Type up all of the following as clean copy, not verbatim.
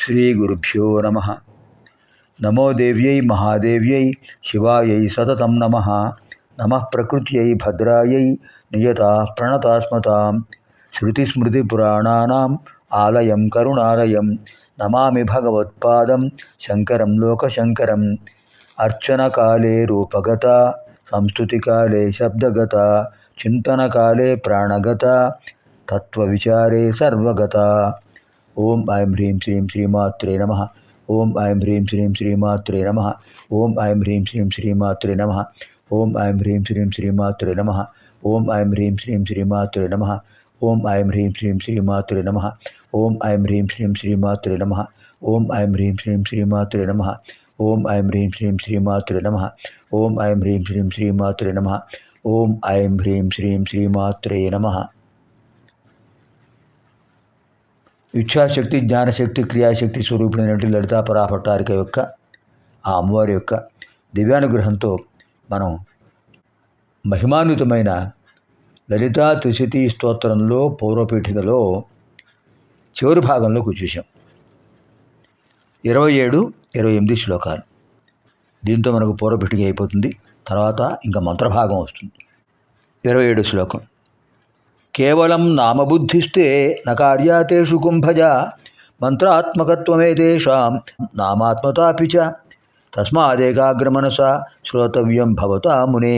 శ్రీగురుభ్యో నమః. నమో దేవ్యై మహాదేవ్యై శివాయై సతతం నమః. నమః ప్రకృత్యై భద్రాయై నియతా ప్రణతాస్మతాం. శృతిస్మృతిపురాణానాం ఆలయం కరుణాలయం నమామి భగవత్పాదం శంకరం లోకశంకరం. అర్చనకాలే రూపగత, సంస్తుతికాలే శబ్దగత, చింతనకాలే ప్రాణగత, తత్వవిచారే సర్వగత. ఓం ఐం హ్రీం శ్రీం శ్రీమాత్రే నమః. ఓం ఐం హ్రీం శ్రీం శ్రీమాత్రే నమః. ఓం ఐం హ్రీం శ్రీం శ్రీమాత్రే నమః. ఓం ఐం హ్రీం శ్రీం శ్రీమాత్రే నమః. ఓం ఐం హ్రీం శ్రీం శ్రీమాత్రే నమః. ఓం ఐం హ్రీం శ్రీం శ్రీమాత్రే నమః. ఓం ఐం హ్రీం శ్రీం శ్రీమాత్రే నమః. ఓం ఐం హ్రీం శ్రీం శ్రీమాత్రే నమః. ఓం ఐం హ్రీం శ్రీం శ్రీమాత్రే నమః. ఓం ఐం హ్రీం శ్రీం శ్రీమాత్రే నమః. ఓం ఐం హ్రీం శ్రీం శ్రీమాత్రే నమః. ఇచ్ఛాశక్తి, జ్ఞానశక్తి, క్రియాశక్తి స్వరూపుడైనటువంటి లలితా పరాభట్టారిక యొక్క ఆ అమ్మవారి యొక్క దివ్యానుగ్రహంతో మనం మహిమాన్వితమైన లలితా త్రిశతి స్తోత్రంలో పౌర్వపీఠికలో చివరి భాగంలోకి వచ్చేసాం. 27, 28 శ్లోకాలు. దీంతో మనకు పౌర్వపీఠిక అయిపోతుంది. తర్వాత ఇంకా మంత్రభాగం వస్తుంది. 27 శ్లోకం. కేవలం నామబుద్ధిస్తే నకార్యాతేషు కుంభజ మంత్రాత్మకత్వమేతేషాం నామాత్మతాపి చ తస్మాదేకాగ్రమనసా శ్రోతవ్యం భవతా మునే.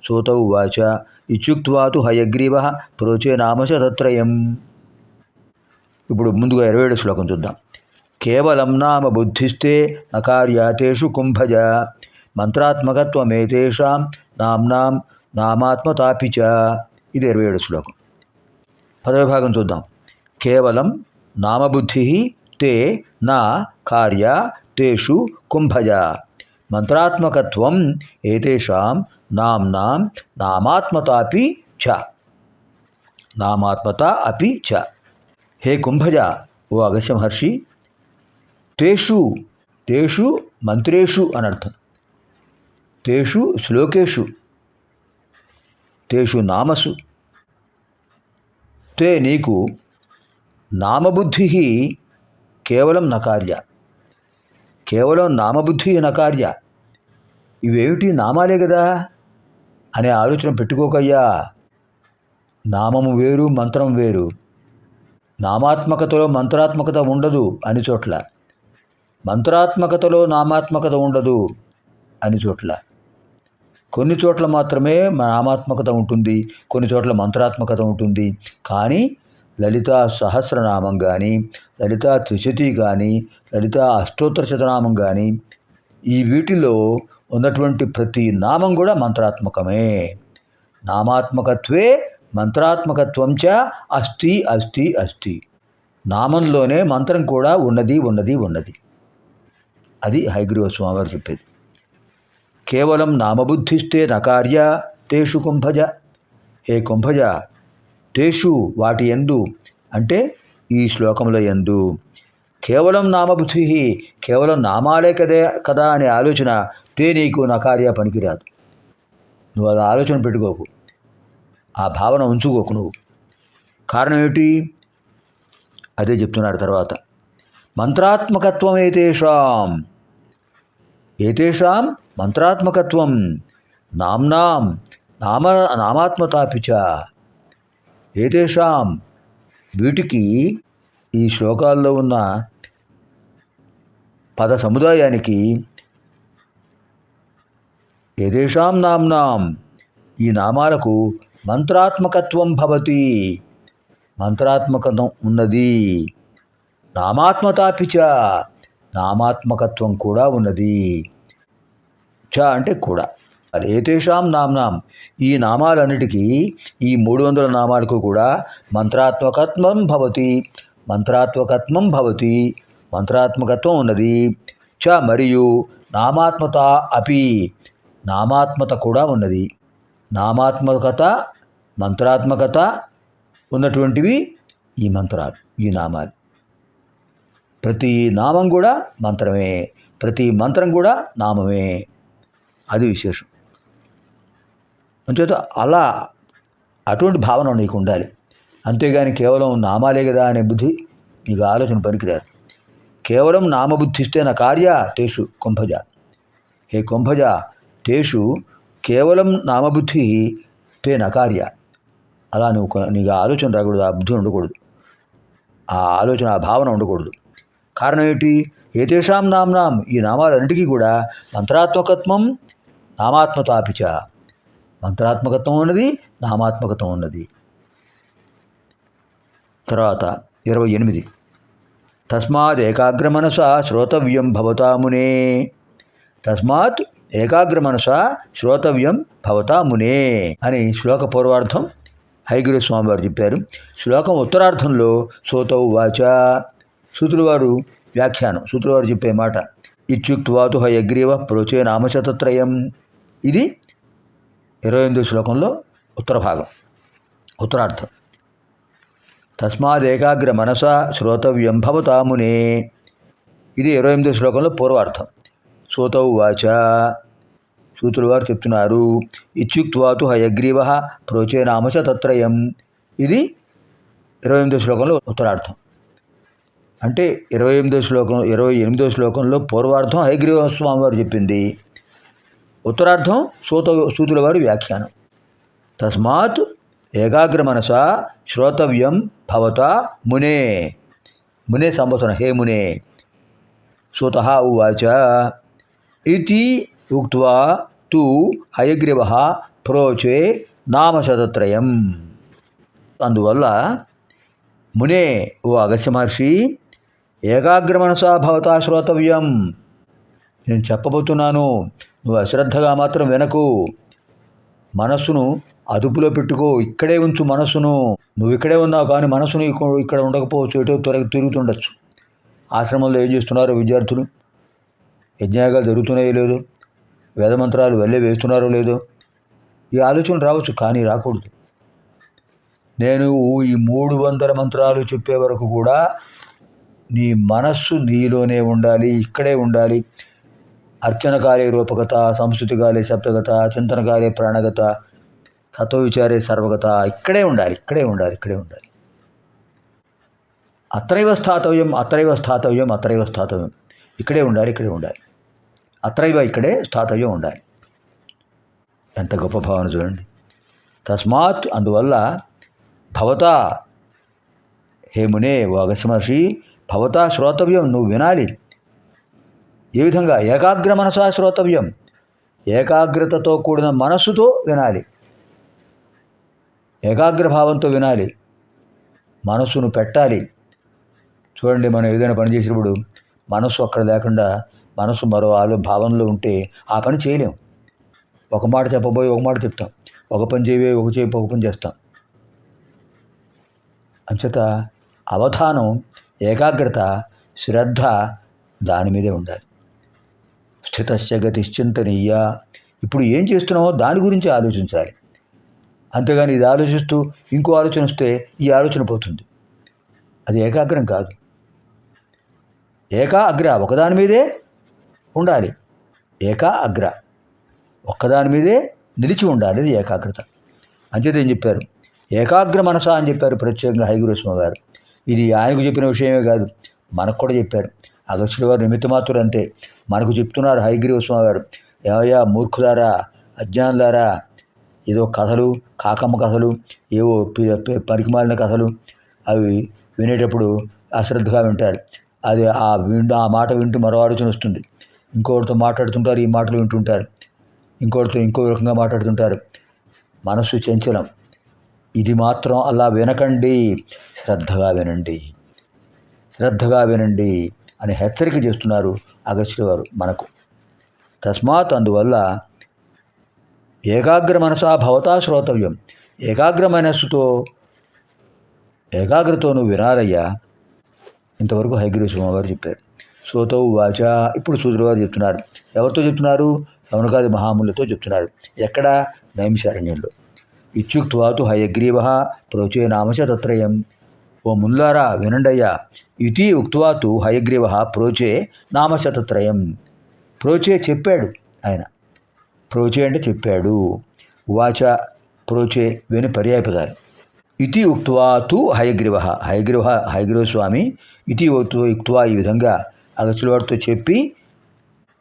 సూత ఉవాచ ఇత్యుక్త్వా తు హయగ్రీవః ప్రోచే నామశ తత్రయం. ఇప్పుడు ముందుగా 27 శ్లోకం చూద్దాం. కేవలం నామ బుద్ధిస్తే నకార్యాతేషు కుంభజ మంత్రాత్మకత్వమేతేషాం నామ్నాం నామాత్మతాపి చ. ఇది 27 శ్లోకం. 10వ భాగం చూద్దాం. కేవలం నామబుద్ధి తే నా కార్య తేషు కుంభజ మంత్రాత్మకత్వం ఏతేషాం నామ్నాం నామాత్మతాపి చ. నామాత్మత అపి చ. హే కుంభజ, ఓ అగస్త్య మహర్షి, తేషు తేషు మంత్రేషు అనర్థం. తేషు శ్లోకేషు, తేషు నామసు. తే నీకు నామబుద్ధి కేవలం నకార్య. కేవలం నామబుద్ధి నకార్య. ఇవేమిటి, నామాలే కదా అనే ఆలోచన పెట్టుకోకయ్యా. నామము వేరు, మంత్రం వేరు. నామాత్మకతలో మంత్రాత్మకత ఉండదు అని చోట్ల, మంత్రాత్మకతలో నామాత్మకత ఉండదు అని చోట్ల. కొన్ని చోట్ల మాత్రమే నామాత్మకత ఉంటుంది, కొన్ని చోట్ల మంత్రాత్మకత ఉంటుంది. కానీ లలితా సహస్రనామం కానీ, లలితా త్రిశతి కానీ, లలితా అష్టోత్తర శతనామం కానీ, ఈ వీటిలో ఉన్నటువంటి ప్రతి నామం కూడా మంత్రాత్మకమే. నామాత్మకత్వే మంత్రాత్మకత్వం చ అస్తి అస్తి అస్తి. నామంలోనే మంత్రం కూడా ఉన్నది ఉన్నది ఉన్నది. అది హయగ్రీవ స్వామివారు చెప్పేది. కేవలం నామబుద్ధిస్తే నకార్య తేషు కుంభజ. హే కుంభజ, తేషు వాటి యందు, అంటే ఈ శ్లోకంలో యందు, కేవలం నామబుద్ధి, కేవలం నామాలే కదా అనే ఆలోచన తే నీకు నకార్య పనికిరాదు. నువ్వు అలా ఆలోచన పెట్టుకోకు, ఆ భావన ఉంచుకోకు నువ్వు. కారణం ఏమిటి అదే చెప్తున్నాడు తర్వాత. మంత్రాత్మకత్వం ఏతేషాం, ఏతేషాం మంత్రాత్మకత్వం నామ్నాం నామాత్మతాపి చ. ఏతేషాం వీటికి, ఈ శ్లోకాల్లో ఉన్న పద సముదాయానికి, ఏతేషాం నామ్నాం ఈ నామాలకు మంత్రాత్మకత్వం భవతి, మంత్రాత్మకత్వం ఉన్నది. నామాత్మతాపి చ నామాత్మకత్వం కూడా ఉన్నది. చ అంటే కూడా. ఏతేషాం నామ్నాం ఈ నామాలన్నిటికీ, ఈ 300 నామాలకు కూడా మంత్రాత్మకత్వం భవతి, మంత్రాత్మకత్వం భవతి, మంత్రాత్మకత్వం ఉన్నది. చ మరియు నామాత్మత అపి నామాత్మత కూడా ఉన్నది. నామాత్మకత, మంత్రాత్మకత ఉన్నటువంటివి ఈ మంత్రాలు, ఈ నామాలు. ప్రతి నామం కూడా మంత్రమే, ప్రతి మంత్రం కూడా నామమే. అది విశేషం. అంచేత అలా అటువంటి భావన నీకు ఉండాలి. అంతేగాని కేవలం నామాలే కదా అనే బుద్ధి నీకు ఆలోచన పనికిరాదు. కేవలం నామబుద్ధిస్తే నా కార్య తేషు కుంభజ. హే కుంభజ, తేషు కేవలం నామబుద్ధి తే నకార్య. అలా నీకు ఆలోచన రాకూడదు, ఆ బుద్ధి ఉండకూడదు, ఆ ఆలోచన, ఆ భావన ఉండకూడదు. కారణం ఏంటి? ఏతేషాం నామ్నాం, ఈ నామాలన్నిటికీ కూడా మంత్రాత్మకత్వం నామాత్మతాపిచ, మంత్రాత్మకత్వం ఉన్నది, నామాత్మకత్వం ఉన్నది. తర్వాత 28. తస్మాత్ ఏకాగ్రమనస శ్రోతవ్యం భవతా మునే. తస్మాత్ ఏకాగ్రమనస శ్రోతవ్యం భవతా మునే అని శ్లోక పూర్వార్థం హయగ్రీవ స్వామి వారు చెప్పారు. శ్లోకం ఉత్తరార్థంలో సూతౌ వాచ, సూతుల వారు వ్యాఖ్యానం, సూతుల వారు చెప్పే మాట. ఇత్యుక్త్వాతు హయగ్రీవ ప్రోచే నామశతత్రయం. ఇది 28 శ్లోకంలో ఉత్తర భాగం, ఉత్తరార్థం. తస్మాత్ ఏకాగ్ర మనస శ్రోతవ్యం భవతా మునే. ఇది 28 శ్లోకంలో పూర్వార్థం. సూతౌ వాచ, సూతుల వారు చెప్తున్నారు. ఇత్యుక్త్వాతు హయగ్రీవ ప్రోచే నామశతత్రయం. ఇది 28 శ్లోకంలో ఉత్తరార్థం. అంటే 28 శ్లోకంలో పూర్వార్థం హయగ్రీవ స్వామి వారు చెప్పింది, ఉత్తరార్థం సూతుల వారి వ్యాఖ్యానం. తస్మాత్ ఏకాగ్ర మనస శ్రోతవ్యం భవతా మునే. మునే సంబోధన, హే మునే. సూతః ఉవాచ ఇతి ఉక్త్వా తు హయగ్రీవః ప్రోచే నామశతత్రయం. అందువల్ల మునే, ఓ అగస్త్య మహర్షి, ఏకాగ్ర మనసా భవతా శ్రోతవ్యం, నేను చెప్పబోతున్నాను, నువ్వు అశ్రద్ధగా మాత్రం వినకు. మనస్సును అదుపులో పెట్టుకో, ఇక్కడే ఉంచు మనస్సును. నువ్వు ఇక్కడే ఉన్నావు కానీ మనస్సును ఇక్కడ ఉండకపోవచ్చు, ఎటో తిరుగుతుండొచ్చు. ఆశ్రమంలో ఏం చేస్తున్నారో విద్యార్థులు, యజ్ఞయాగాలు జరుగుతున్నాయో లేదో, వేదమంత్రాలు వెళ్ళే వేస్తున్నారో లేదో, ఈ ఆలోచన రావచ్చు, కానీ రాకూడదు. నేను ఈ 300 మంత్రాలు చెప్పే వరకు కూడా నీ మనస్సు నీలోనే ఉండాలి, ఇక్కడే ఉండాలి. అర్చనకాలే రూపగత, సంస్కృతికాలే శబ్దగత, చింతనకాలే ప్రాణగత, తత్వవిచారే సర్వగత, ఇక్కడే ఉండాలి, ఇక్కడే ఉండాలి, ఇక్కడే ఉండాలి. అత్రైవ స్థాతవ్యం, అత్రైవ స్థాతవ్యం, అత్రైవ స్థాతవ్యం, ఇక్కడే ఉండాలి, ఇక్కడే ఉండాలి. అత్రైవ, ఇక్కడే స్థాతవ్యం ఉండాలి. ఎంత గొప్ప భావన చూడండి. తస్మాత్, అందువల్ల, భవతా, హే మునే, ఓ అగస్త్య మహర్షి, భవతా శ్రోతవ్యం, నువ్వు వినాలి. ఏ విధంగా? ఏకాగ్ర మనసా శ్రోతవ్యం, ఏకాగ్రతతో కూడిన మనస్సుతో వినాలి, ఏకాగ్రభావంతో వినాలి, మనస్సును పెట్టాలి. చూడండి, మనం ఏదైనా పని చేసినప్పుడు మనస్సు అక్కడ లేకుండా మనస్సు మరో భావనలో ఉంటే ఆ పని చేయలేం. ఒక మాట చెప్పబోయి ఒక మాట చెప్తాం, ఒక పని చేయబోయి ఒక పని చేస్తాం. అంచేత అవధానం, ఏకాగ్రత, శ్రద్ధ దాని మీదే ఉండాలి. స్థితస్య గతిశ్చింతనీయ, ఇప్పుడు ఏం చేస్తున్నామో దాని గురించి ఆలోచించాలి. అంతేగాని ఇది ఆలోచిస్తూ ఇంకో ఆలోచన వస్తే ఈ ఆలోచన పోతుంది, అది ఏకాగ్రం కాదు. ఏకాగ్ర, ఒకదాని మీదే ఉండాలి. ఏకాగ్ర, ఒక్కదాని మీదే నిలిచి ఉండాలి, అది ఏకాగ్రత. అంచేత ఏం చెప్పారు? ఏకాగ్ర మనస అని చెప్పారు ప్రత్యేకంగా హయగ్రీవ స్వామి వారు. ఇది ఆయనకు చెప్పిన విషయమే కాదు, మనకు కూడా చెప్పారు. అగస్త్యుల వారు నిమిత్త మాత్రులు అంతే, మనకు చెప్తున్నారు హయగ్రీవ స్వామి వారు. ఏవయ్యా మూర్ఖులారా, అజ్ఞానులారా, ఏదో కథలు, కాకమ్మ కథలు, ఏవో పరికిమాలిన కథలు, అవి వినేటప్పుడు అశ్రద్ధగా వింటారు. అది ఆ మాట వింటూ మరో ఆలోచన వస్తుంది. ఇంకోటితో మాట్లాడుతుంటారు, ఈ మాటలు వింటుంటారు, ఇంకోటితో ఇంకో రకంగా మాట్లాడుతుంటారు. మనస్సు చంచలం. ఇది మాత్రం అలా వినకండి, శ్రద్ధగా వినండి, శ్రద్ధగా వినండి అని హెచ్చరిక చేస్తున్నారు అగస్త్యుల వారు మనకు. తస్మాత్, అందువల్ల, ఏకాగ్ర మనసా భవతా శ్రోతవ్యం, ఏకాగ్ర మనస్సుతో, ఏకాగ్రతో నువ్వు వినాలయ్యా. ఇంతవరకు హయగ్రీవ స్వామి వారు చెప్పారు. సూతౌ వాచ, ఇప్పుడు సూతుల వారు చెప్తున్నారు. ఎవరితో చెప్తున్నారు? శౌనకాది మహాములతో చెప్తున్నారు. ఎక్కడ? నైమిషారణ్యంలో. ఇత్యుక్త్వాతు హయగ్రీవ ప్రోచే నామశతత్రయం. ఓ ముల్లారా వినండయ్యా. ఇతి ఉక్త్వాతు హయగ్రీవ ప్రోచే నామశతత్రయం. ప్రోచే చెప్పాడు ఆయన. ప్రోచే అంటే చెప్పాడు. వాచ, ప్రోచే విని పర్యాయపదాలు. ఇతి ఉక్త్వాతు హయగ్రీవ, హయగ్రీవ స్వామి ఇతి ఉక్త్వా, ఈ విధంగా అగస్త్యుల వారితో చెప్పి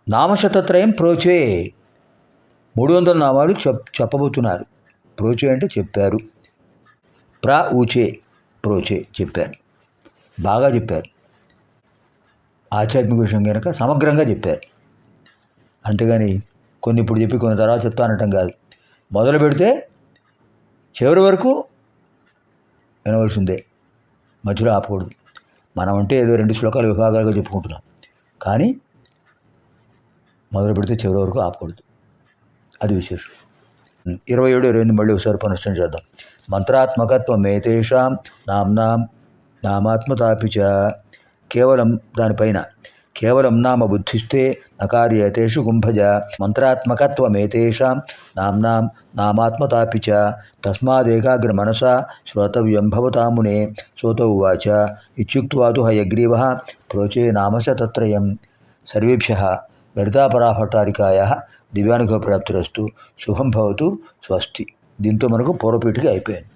నామశతత్రయం ప్రోచే 300 నామాలు చెప్పబోతున్నారు. ప్రోచే అంటే చెప్పారు. ఊచే ప్రోచే చెప్పారు, బాగా చెప్పారు. ఆధ్యాత్మిక విషయం కనుక సమగ్రంగా చెప్పారు. అంతేగాని కొన్ని ఇప్పుడు చెప్పి కొన్ని తర్వాత చెప్తానటం కాదు. మొదలు పెడితే చివరి వరకు వినవలసిందే, మధ్యలో ఆపకూడదు. మనం అంటే ఏదో 2 శ్లోకాలు విభాగాలుగా చెప్పుకుంటున్నాం, కానీ మొదలు పెడితే చివరి వరకు ఆపకూడదు. అది విశేషం. 27, 28 మళ్ళీ ఒకసారి పునశ్చరణ చేద్దాం. మంత్రాత్మకత్వమేతేషాం నామ్నాం నామాత్మతాపి చ. కేవలం దానిపైన కేవలం నామ బుద్ధిస్తే నకార్యేతేషు కుంభజ. మంత్రాత్మకత్వమేతేషాం నామ్నాం నామాత్మతాపి చ. తస్మాదేకాగ్ర మనసా శ్రోతవ్యం భవతామునే. సోత ఉవాచ ఇత్యుక్త్వా తు హయగ్రీవః ప్రోచే నామశతత్రయం. సర్వేభ్యః లలితాపరాభట్టారికాయాः దివ్యానుగ్రహప్రాప్తిరస్తు. శుభం భవతు. స్వస్తి. దీంతో మనకు పూర్వపీఠిక అయిపోయింది.